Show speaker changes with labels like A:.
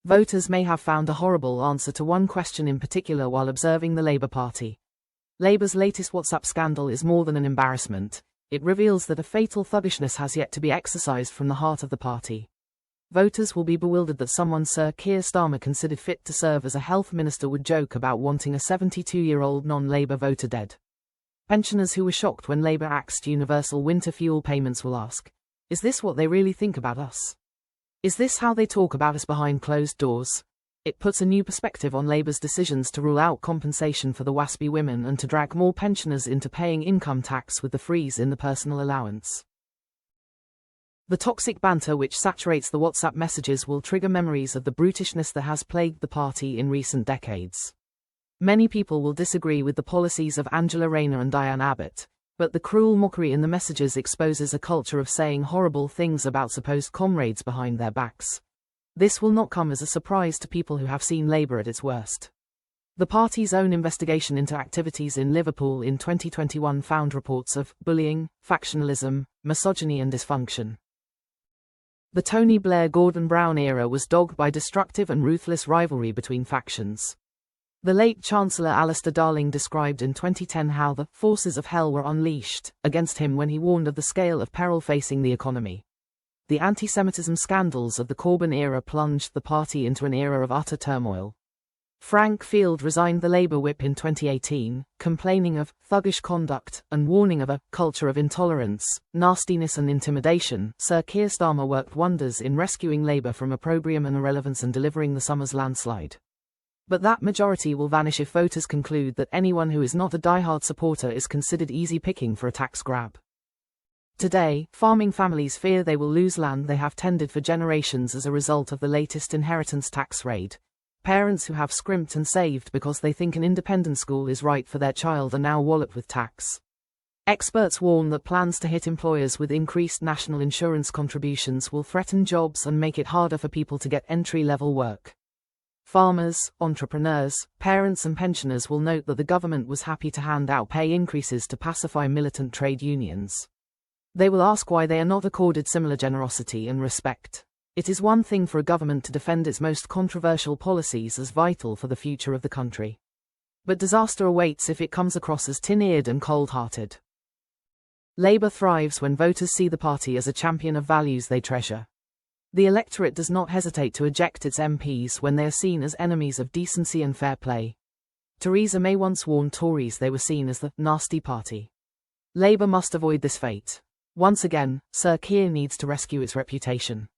A: Voters may have found a horrible answer to one question in particular while observing the Labour Party. Labour's latest WhatsApp scandal is more than an embarrassment. It reveals that a fatal thuggishness has yet to be exorcised from the heart of the party. Voters will be bewildered that someone Sir Keir Starmer considered fit to serve as a health minister would joke about wanting a 72-year-old non-Labour voter dead. Pensioners who were shocked when Labour axed universal winter fuel payments will ask, is this what they really think about us? Is this how they talk about us behind closed doors? It puts a new perspective on Labour's decisions to rule out compensation for the WASPy women and to drag more pensioners into paying income tax with the freeze in the personal allowance. The toxic banter which saturates the WhatsApp messages will trigger memories of the brutishness that has plagued the party in recent decades. Many people will disagree with the policies of Angela Rayner and Diane Abbott, but the cruel mockery in the messages exposes a culture of saying horrible things about supposed comrades behind their backs. This will not come as a surprise to people who have seen Labour at its worst. The party's own investigation into activities in Liverpool in 2021 found reports of bullying, factionalism, misogyny and dysfunction. The Tony Blair-Gordon Brown era was dogged by destructive and ruthless rivalry between factions. The late Chancellor Alistair Darling described in 2010 how the forces of hell were unleashed against him when he warned of the scale of peril facing the economy. The anti-Semitism scandals of the Corbyn era plunged the party into an era of utter turmoil. Frank Field resigned the Labour whip in 2018, complaining of thuggish conduct and warning of a culture of intolerance, nastiness and intimidation. Sir Keir Starmer worked wonders in rescuing Labour from opprobrium and irrelevance and delivering the summer's landslide. But that majority will vanish if voters conclude that anyone who is not a die-hard supporter is considered easy picking for a tax grab. Today, farming families fear they will lose land they have tended for generations as a result of the latest inheritance tax raid. Parents who have scrimped and saved because they think an independent school is right for their child are now walloped with tax. Experts warn that plans to hit employers with increased national insurance contributions will threaten jobs and make it harder for people to get entry-level work. Farmers, entrepreneurs, parents and pensioners will note that the government was happy to hand out pay increases to pacify militant trade unions. They will ask why they are not accorded similar generosity and respect. It is one thing for a government to defend its most controversial policies as vital for the future of the country. But disaster awaits if it comes across as tin-eared and cold-hearted. Labour thrives when voters see the party as a champion of values they treasure. The electorate does not hesitate to eject its MPs when they are seen as enemies of decency and fair play. Theresa May once warned Tories they were seen as the nasty party. Labour must avoid this fate. Once again, Sir Keir needs to rescue its reputation.